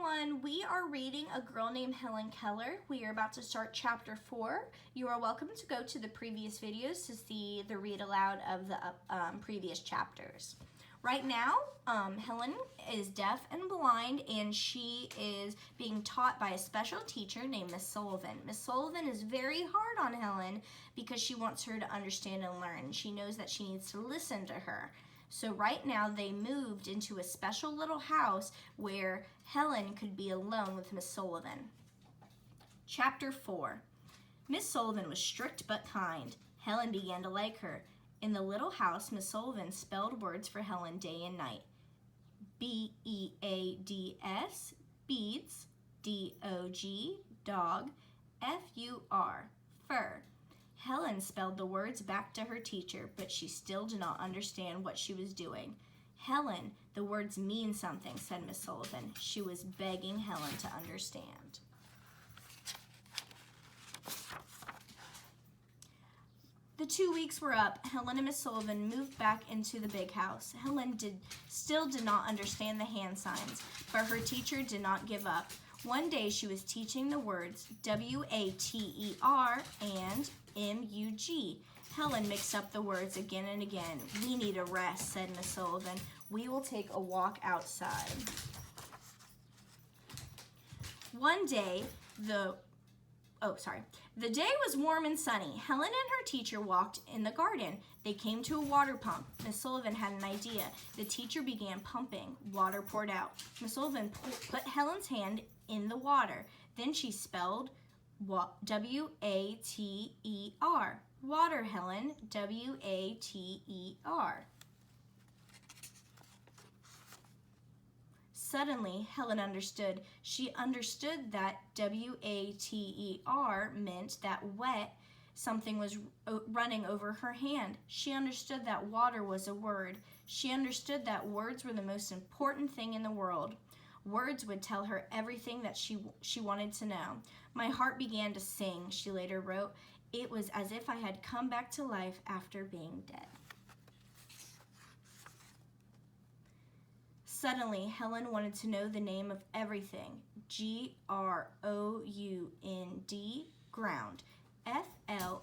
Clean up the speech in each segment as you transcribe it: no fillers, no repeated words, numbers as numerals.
everyone, we are reading A Girl Named Helen Keller. We are about to start chapter 4. You are welcome to go to the previous videos to see the read aloud of the previous chapters. Right now, Helen is deaf and blind, and she is being taught by a special teacher named Miss Sullivan. Miss Sullivan is very hard on Helen because she wants her to understand and learn. She knows that she needs to listen to her. So right now they moved into a special little house where Helen could be alone with Miss Sullivan. Chapter 4. Miss Sullivan was strict but kind. Helen began to like her. In the little house, Miss Sullivan spelled words for Helen day and night. B-E-A-D-S, beads, D-O-G, dog, F-U-R, fur. Helen spelled the words back to her teacher, but she still did not understand what she was doing. Helen, the words mean something, said Miss Sullivan. She was begging Helen to understand. The 2 weeks were up. Helen and Miss Sullivan moved back into the big house. Helen still did not understand the hand signs, but her teacher did not give up. One day she was teaching the words W-A-T-E-R and M-U-G. Helen mixed up the words again and again. We need a rest, said Miss Sullivan. We will take a walk outside. One day, the day was warm and sunny. Helen and her teacher walked in the garden. They came to a water pump. Miss Sullivan had an idea. The teacher began pumping. Water poured out. Miss Sullivan put Helen's hand in the water. Then she spelled W-A-T-E-R. Water, Helen. W-A-T-E-R. Suddenly, Helen understood. She understood that W-A-T-E-R meant that wet, something was running over her hand. She understood that water was a word. She understood that words were the most important thing in the world. Words would tell her everything that she wanted to know. My heart began to sing, she later wrote. It was as if I had come back to life after being dead. Suddenly, Helen wanted to know the name of everything. G-R-O-U-N-D, ground. F-L-O-W-E-R,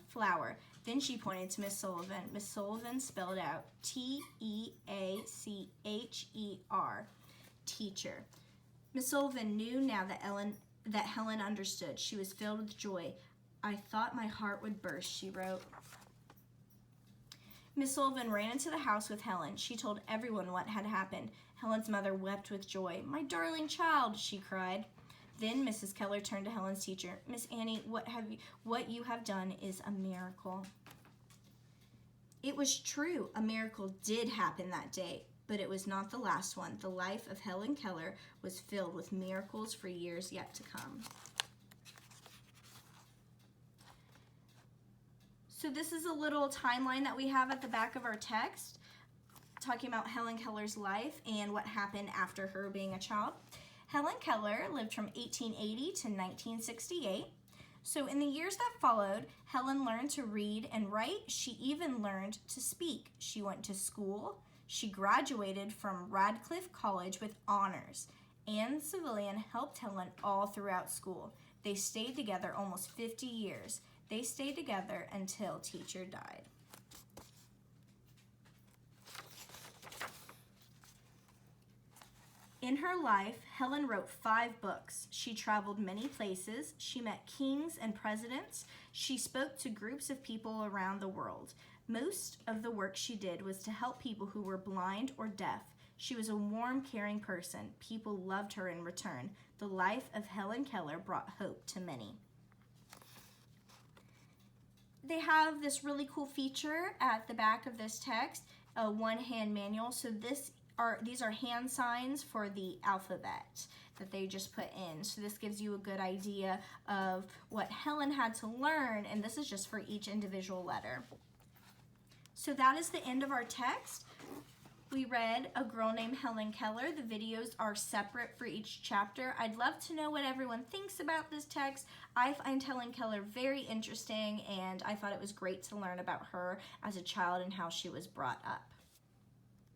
flower. Then she pointed to Miss Sullivan. Miss Sullivan spelled out T-E-A-C-H-E-R, teacher. Miss Sullivan knew now that Helen understood. She was filled with joy. I thought my heart would burst, she wrote. Miss Sullivan ran into the house with Helen. She told everyone what had happened. Helen's mother wept with joy. My darling child, she cried. Then Mrs. Keller turned to Helen's teacher. Miss Annie, what you have done is a miracle. It was true. A miracle did happen that day, but it was not the last one. The life of Helen Keller was filled with miracles for years yet to come. So this is a little timeline that we have at the back of our text, talking about Helen Keller's life and what happened after her being a child. Helen Keller lived from 1880 to 1968. So in the years that followed, Helen learned to read and write. She even learned to speak. She went to school. She graduated from Radcliffe College with honors. Anne Civilian helped Helen all throughout school. They stayed together almost 50 years. They stayed together until teacher died. In her life, Helen wrote 5 books. She traveled many places. She met kings and presidents. She spoke to groups of people around the world. Most of the work she did was to help people who were blind or deaf. She was a warm, caring person. People loved her in return. The life of Helen Keller brought hope to many. They have this really cool feature at the back of this text, a one-hand manual. So these are hand signs for the alphabet that they just put in. So this gives you a good idea of what Helen had to learn, and this is just for each individual letter. So that is the end of our text. We read A Girl Named Helen Keller. The videos are separate for each chapter. I'd love to know what everyone thinks about this text. I find Helen Keller very interesting, and I thought it was great to learn about her as a child and how she was brought up.